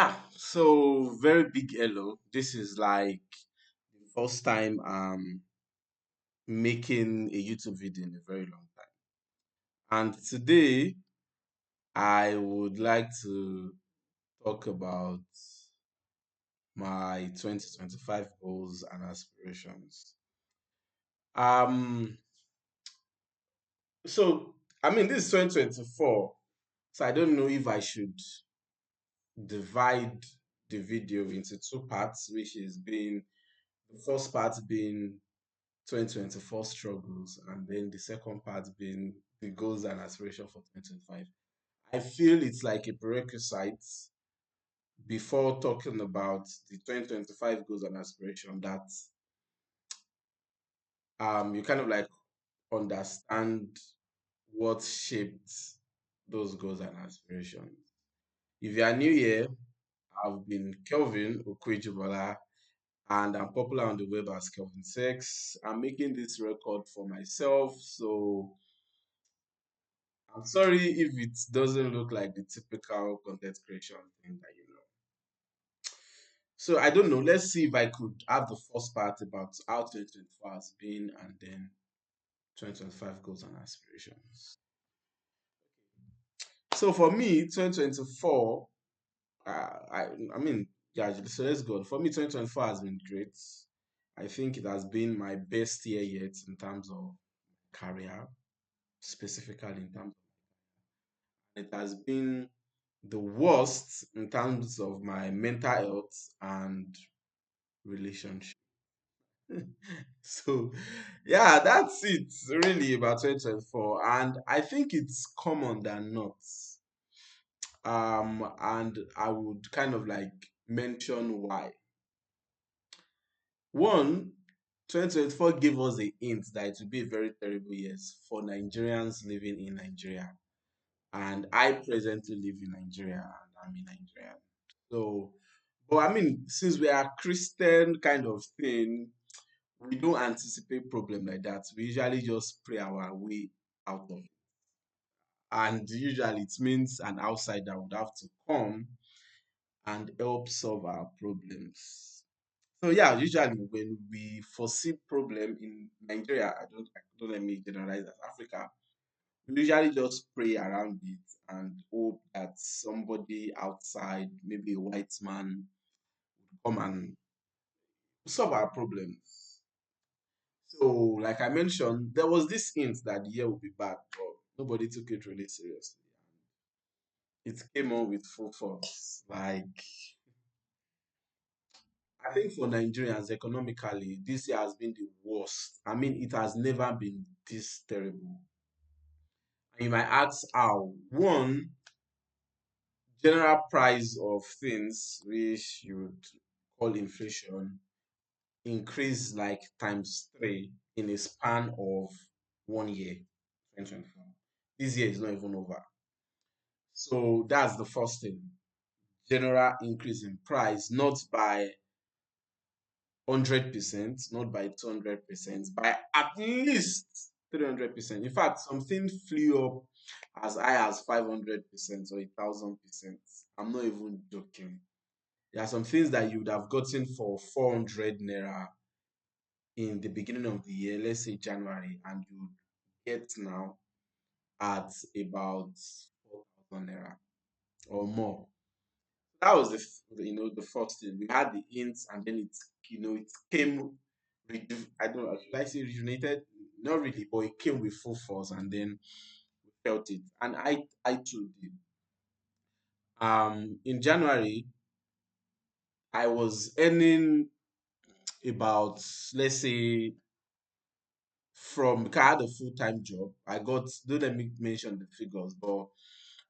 Yeah, so very big hello. This is like the first time I'm making a YouTube video in a very long time. And today I would like to talk about my 2025 goals and aspirations. Um, this is 2024, so I don't know if I should divide the video into two parts, which is being the first part being 2024 struggles, and then the second part being the goals and aspiration for 2025. I feel it's like a prerequisite before talking about the 2025 goals and aspiration that you kind of like understand what shaped those goals and aspirations. If you are new here, I've been Kelvin Okwejubola, and I'm popular on the web as Kelvinsekx. I'm making this record for myself, so I'm sorry if it doesn't look like the typical content creation thing that you know. So I don't know. Let's see if I could have the first part about how 2024 has been and then 2025 goals and aspirations. So for me, 2024, I mean, yeah, so let's go. For me, 2024 has been great. I think it has been my best year yet in terms of career, specifically in terms of it has been the worst in terms of my mental health and relationship. So, yeah, that's it really about 2024. And I think it's common than not. And I would kind of like mention why. One, 2024 gave us a hint that it will be a very terrible year for Nigerians living in Nigeria. And I presently live in Nigeria and I'm in Nigeria. So, but I mean, since we are Christian kind of thing, we don't anticipate problem like that. We usually just pray our way out of it. And usually it means an outsider would have to come and help solve our problems. So yeah, usually when we foresee problem in Nigeria, don't let me generalize as Africa, we usually just pray around it and hope that somebody outside, maybe a white man, come and solve our problems. So, like I mentioned, there was this hint that the year would be bad, but nobody took it really seriously. It came on with full force. Like, I think for Nigerians economically, this year has been the worst. I mean, it has never been this terrible. And you might ask how. One, general price of things, which you would call inflation, increased like times three in a span of 1 year, 2024. This year is not even over. So that's the first thing. General increase in price, not by 100%, not by 200%, by at least 300%. In fact, something flew up as high as 500% or 1,000%. I'm not even joking. There are some things that you would have gotten for 400 naira in the beginning of the year, let's say January, and you would get now at about 4,000 naira or more. That was the first thing. We had the hints, and then it came. I don't know. Should I say rejuvenated? Not really, but it came with full force, and then we felt it. And I too did. In January, I was earning about, let's say, from because I had a full-time job. Don't let me mention the figures, but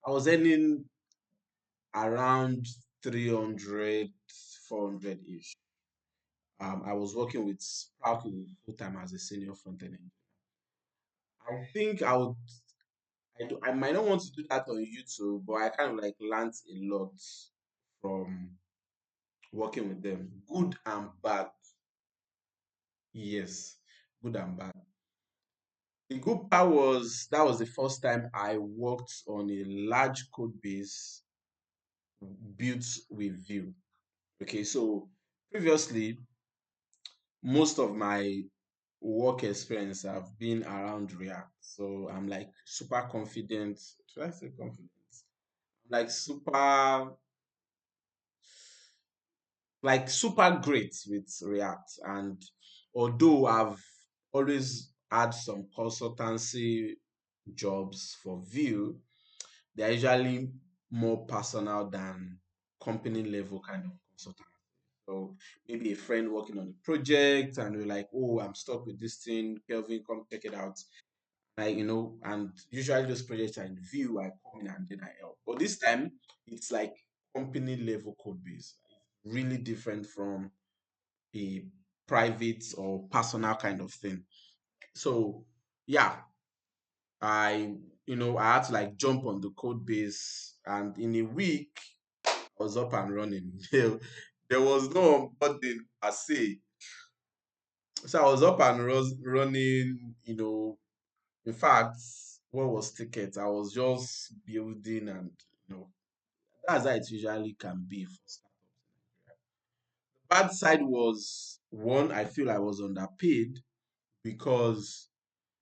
I was earning around 300, 400 ish. I was working with Sproutly full-time as a senior front-end engineer. I think I might not want to do that on YouTube, but I kind of like learned a lot from working with them. Good and bad. Yes, good and bad. The good part was that was the first time I worked on a large code base built with Vue. Okay, so previously, most of my work experience have been around React. So I'm like super confident. Should I say confident? Like super great with React. And although I've always had some consultancy jobs for Vue, they're usually more personal than company level kind of consultant. So maybe a friend working on a project and we're like, oh, I'm stuck with this thing. Kelvin, come check it out. And usually those projects are in Vue, I come in and then I help. But this time it's like company level code base. Really different from a private or personal kind of thing. So yeah, I I had to like jump on the code base and in a week I was up and running. There was no onboarding per se. So I was up and running. In fact, what was tickets? I was just building and you know that's how it usually can be for startups. Bad side was one, I feel I was underpaid because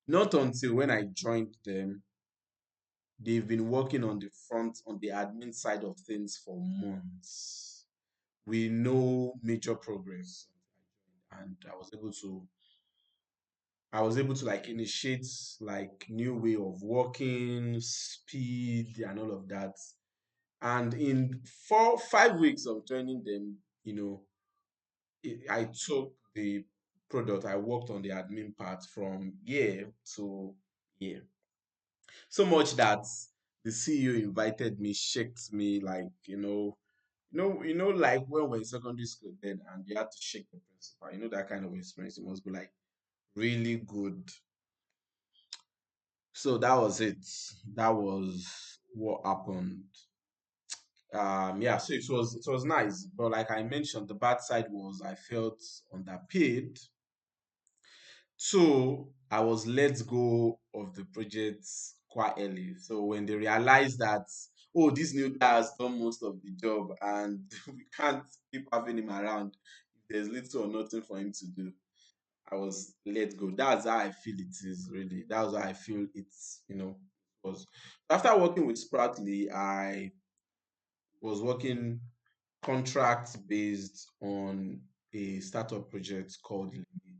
not until when I joined them, they've been working on the front, on the admin side of things for months. We know major progress, and I was able to like initiate like new way of working, speed, and all of that. And in 5 weeks of joining them, I took the product. I worked on the admin part from year to year. So much that the CEO invited me, shaked me like, like when we're in secondary school then and you had to shake the principal. That kind of experience. It must be like really good. So that was it. That was what happened. Yeah, so it was nice. But like I mentioned, the bad side was I felt underpaid. So I was let go of the project quite early. So when they realized that, oh, this new guy has done most of the job and we can't keep having him around, there's little or nothing for him to do. I was let go. That's how I feel it is really. That's how I feel was. After working with Spratly, I was working contract based on a startup project called Lily.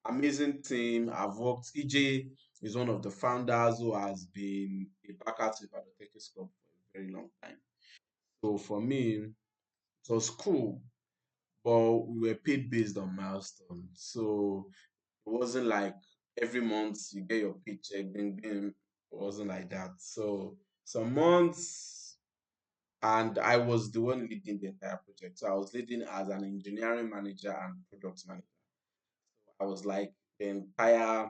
Amazing team. I've worked. EJ is one of the founders who has been a backer to the Padotekis Club for a very long time. So for me, it was cool, but we were paid based on milestones. So it wasn't like every month you get your paycheck, bing bing. It wasn't like that. So some months, and I was the one leading the entire project. So I was leading as an engineering manager and product manager. I was like the entire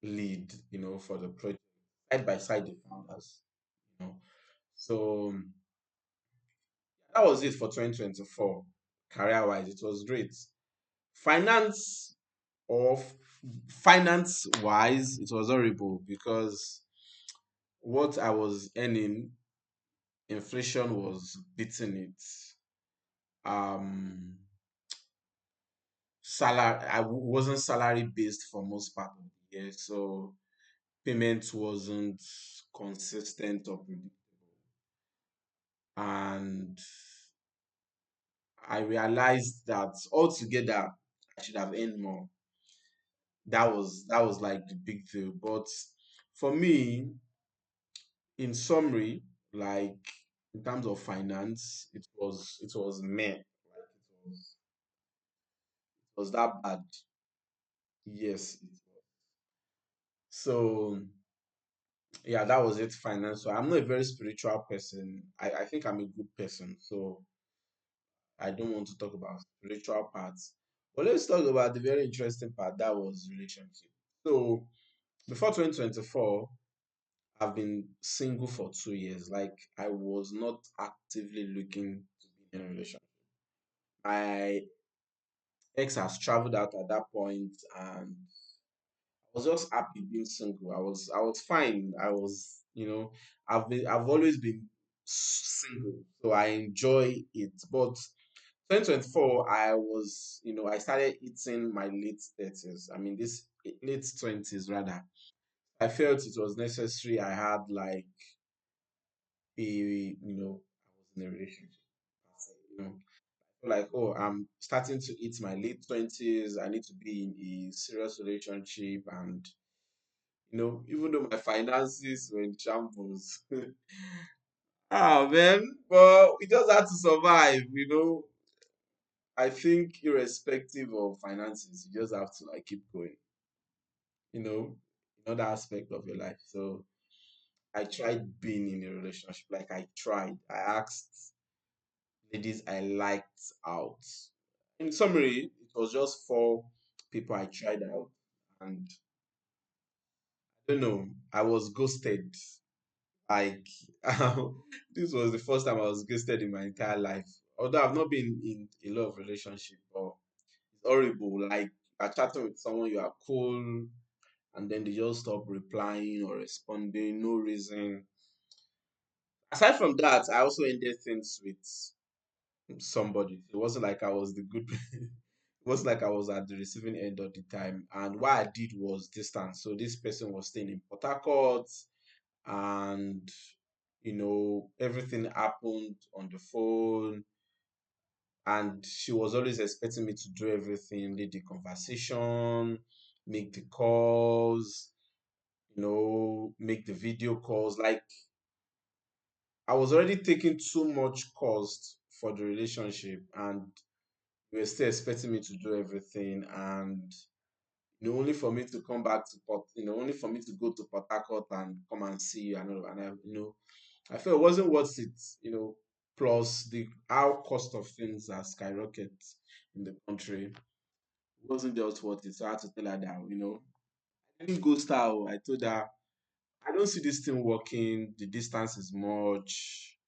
lead, for the project, side by side the founders, you know. So that was it for 2024. Career wise, it was great. Finance or finance wise, it was horrible because what I was earning, inflation was beating it. Um, wasn't salary based for most part of the year, so payment wasn't consistent or predictable. And I realized that altogether I should have earned more. That was like the big deal. But for me, in summary, like in terms of finance, it was meh. Like it was that bad. Yes. So yeah, that was it. Finance. So I'm not a very spiritual person. I think I'm a good person. So I don't want to talk about spiritual parts. But let's talk about the very interesting part that was relationship. So before 2024, I've been single for 2 years. Like I was not actively looking to be in a relationship. My ex has traveled out at that point, and I was just happy being single. I was fine. I've always been. single, so I enjoy it. But 2024, I started hitting my late 30s. I mean, this late 20s rather. I felt it was necessary. I had like I was in a relationship. You know, like, oh, I'm starting to hit my late 20s. I need to be in a serious relationship. And, even though my finances were in shambles, ah, man, but we just had to survive. I think irrespective of finances, you just have to like keep going, you know, in other aspect of your life. So I tried being in a relationship. Like I tried. I asked ladies I liked out. In summary, it was just four people I tried out, and I don't know, I was ghosted. Like this was the first time I was ghosted in my entire life. Although I've not been in a lot of relationship, but it's horrible. Like I chatting with someone, you are cool, and then they just stop replying or responding, no reason. Aside from that, I also ended things with somebody. It wasn't like I was the good. It wasn't like I was at the receiving end of the time. And what I did was distance. So this person was staying in Port Harcourt, and everything happened on the phone. And she was always expecting me to do everything, lead the conversation, make the calls, make the video calls. Like I was already taking too much cost for the relationship, and you were still expecting me to do everything. And only for me to come back to only for me to go to Port Harcourt and come and see you and all. And I felt it wasn't worth it. Plus the how cost of things are skyrocket in the country. It wasn't just worth it. So I had to tell her that, I didn't go style. I told her I don't see this thing working. The distance is much.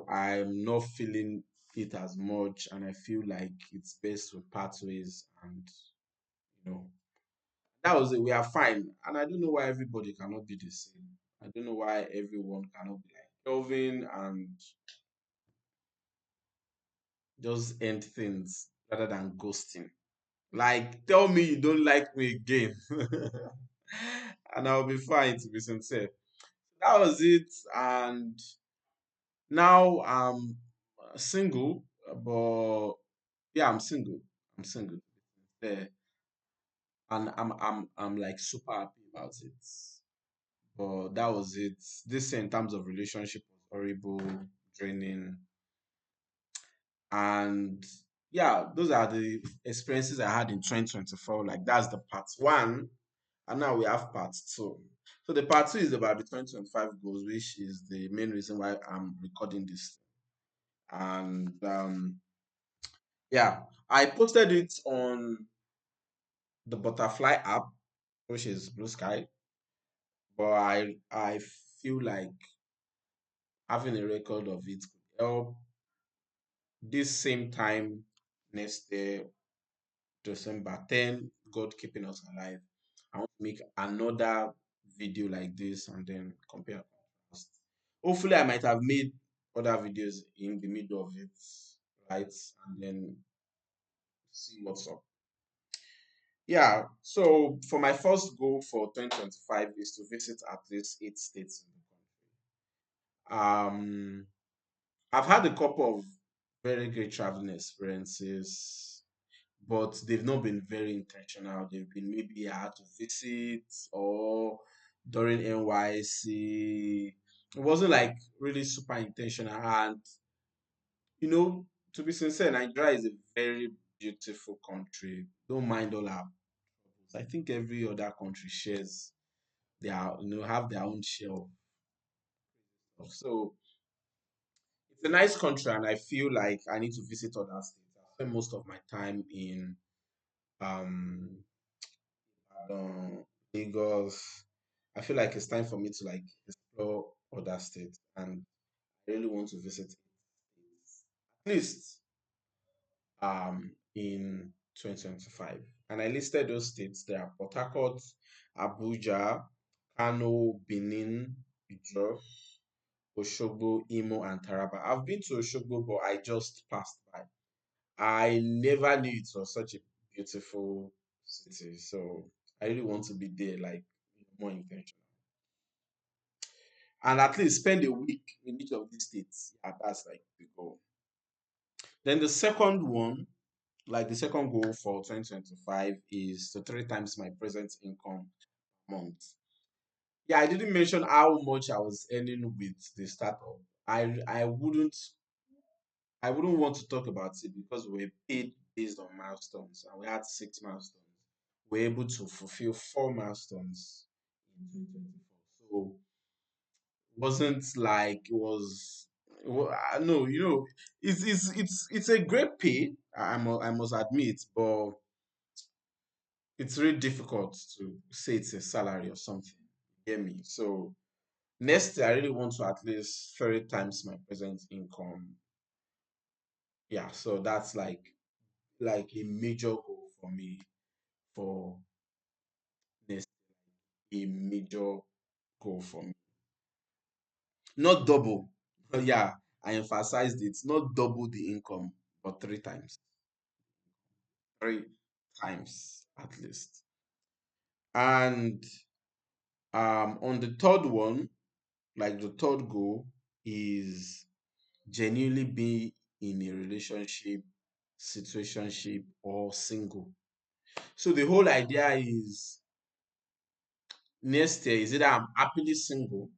I'm not feeling it as much, and I feel like it's best we part ways. And you know, that was it. We are fine, and I don't know why everybody cannot be the same. I don't know why everyone cannot be like Kelvin and just end things rather than ghosting. Like, tell me you don't like me again, and I'll be fine. To be sincere, that was it. And now I'm single, but yeah, I'm single. I'm single. Yeah, and I'm like super happy about it. But that was it. This in terms of relationship was horrible, draining, and yeah, those are the experiences I had in 2024. Like that's the part one, and now we have part two. So the part two is about the 2025 goals, which is the main reason why I'm recording this. And yeah, I posted it on the Butterfly app, which is Blue Sky. But I feel like having a record of it could help. This same time next year, December 10, God keeping us alive. I want to make another video like this and then compare and contrast. Hopefully, I might have made other videos in the middle of it, right? And then see what's up. Yeah, so for my first goal for 2025 is to visit at least 8 states in the country. I've had a couple of very great traveling experiences, but they've not been very intentional. They've been maybe I had to visit or during NYC. It wasn't like really super intentional. And you know, to be sincere, Nigeria is a very beautiful country. Don't mind all our problems. I think every other country shares their, have their own share of stuff. So it's a nice country, and I feel like I need to visit other states. I spend most of my time in um, Lagos. I feel like it's time for me to like explore other states, and I really want to visit at least in 2025. And I listed those states. There are Port Harcourt, Abuja, Kano, Benin, Jos. Oshogbo, Imo, and Taraba. I've been to Oshogbo, but I just passed by. I never knew it was such a beautiful city. So I really want to be there, like more intentional. And at least spend a week in each of these states. Yeah, that's like the goal. Then the second one, like the second goal for 2025 is to three times my present income month. Yeah, I didn't mention how much I was earning with the startup. I wouldn't want to talk about it because we were paid based on milestones and we had 6 milestones. We were able to fulfill 4 milestones in 2024. So it wasn't like it was no, it's a great pay, I must admit, but it's really difficult to say it's a salary or something. You get me? So next year I really want to at least 30 times my present income. Yeah, so that's like a major goal for me for next a major goal for me. Not double. Yeah, I emphasized it. Not double the income, but three times. Three times at least. And on the third one, like the third goal is genuinely be in a relationship, situationship, or single. So the whole idea is next year is either I'm happily single,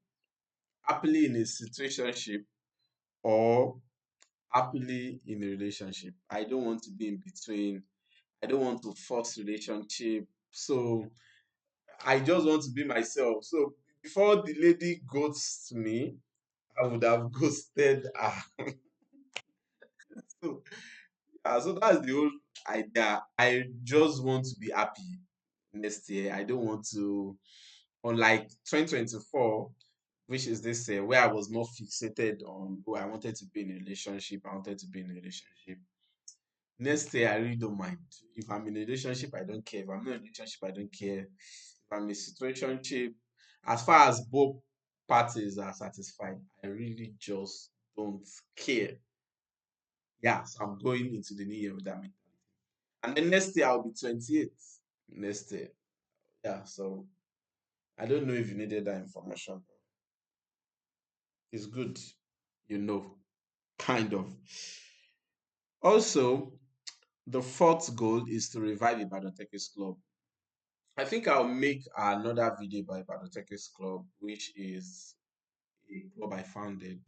happily in a situationship, or happily in a relationship. I don't want to be in between. I don't want to force relationship. So I just want to be myself. So before the lady ghosts me, I would have ghosted her. So, so that's the whole idea. I just want to be happy next year. I don't want to, unlike 2024, which is this year, where I was more fixated on, oh, I wanted to be in a relationship. I wanted to be in a relationship. Next year, I really don't mind. If I'm in a relationship, I don't care. If I'm not in a relationship, I don't care. If I'm in a situationship, as far as both parties are satisfied, I really just don't care. Yeah, so I'm going into the new year with that mentality. And then next year, I'll be 28. Next year. Yeah, so I don't know if you needed that information. It's good, you know, kind of. Also, the fourth goal is to revive Ibadan Techers Club. I think I'll make another video about Ibadan Techers Club, which is a club I founded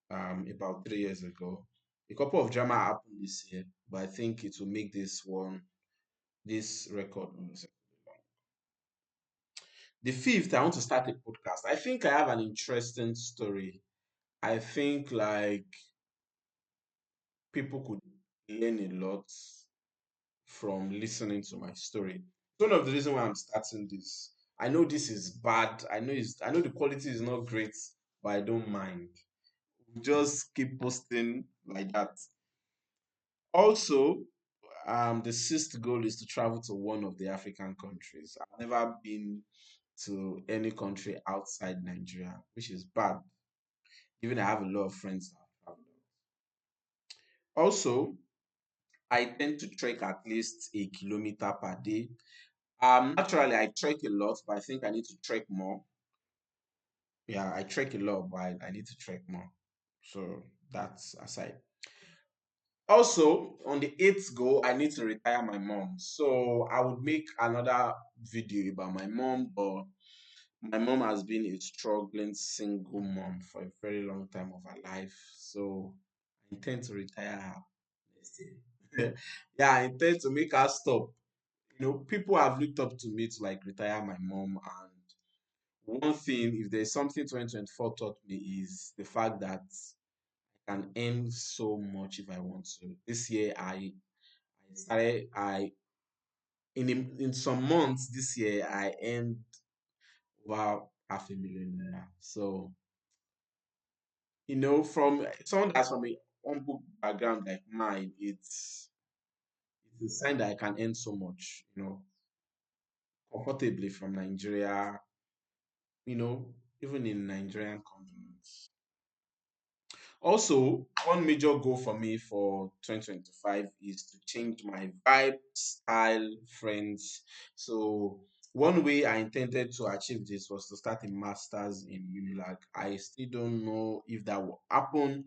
about 3 years ago. A couple of drama happened this year, but I think it will make this record. The fifth, I want to start a podcast. I think I have an interesting story. I think like people could learn a lot from listening to my story. One of the reasons why I'm starting this. I know this is bad. I know the quality is not great, but I don't mind. Just keep posting like that. Also, the sixth goal is to travel to one of the African countries. I've never been to any country outside Nigeria, which is bad. Even I have a lot of friends that have traveled. Also, I tend to trek at least a kilometer per day. Naturally, I trek a lot, but I think I need to trek more. Yeah, I trek a lot, but I need to trek more. So that's aside. Also, on the eighth goal, I need to retire my mom. So I would make another video about my mom, but my mom has been a struggling single mom for a very long time of her life. So I intend to retire her next year. Yeah, I intend to make her stop. People have looked up to me to like retire my mom. And one thing, if there's something 2024 taught me, is the fact that I can earn so much if I want to. This year, I started, I in some months this year, I earned over half a million naira. So, from someone that's from a humble background like mine, it's a sign that I can earn so much, comfortably from Nigeria, you know, even in Nigerian companies. Also, one major goal for me for 2025 is to change my vibe, style, friends. So, one way I intended to achieve this was to start a master's in Unilag. I still don't know if that will happen,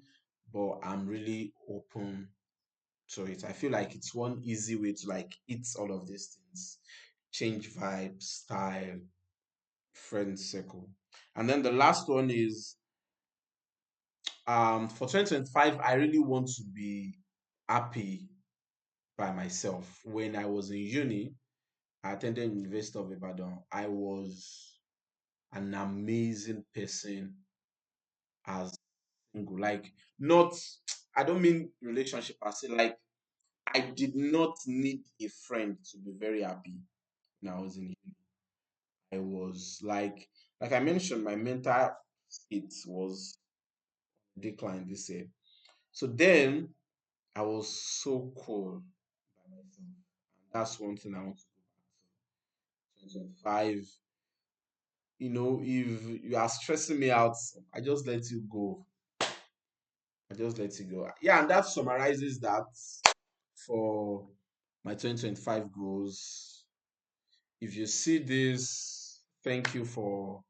but I'm really open to it. I feel like it's one easy way to like eat all of these things. Change vibe, style, friend circle. And then the last one is for 2025, I really want to be happy by myself. When I was in uni, I attended University of Ibadan. I was an amazing person as single. Like not I don't mean relationship. I say like I did not need a friend to be very happy when I was in uni. I was like I mentioned, my mental state was declined this year. So then I was so cool by myself. And that's one thing I want to go back to. 2025. If you are stressing me out, I just let you go. I just let you go. Yeah, and that summarizes that for my 2025 goals. If you see this, thank you for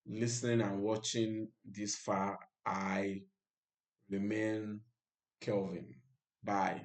listening and watching this far. I remain Kelvin. Bye.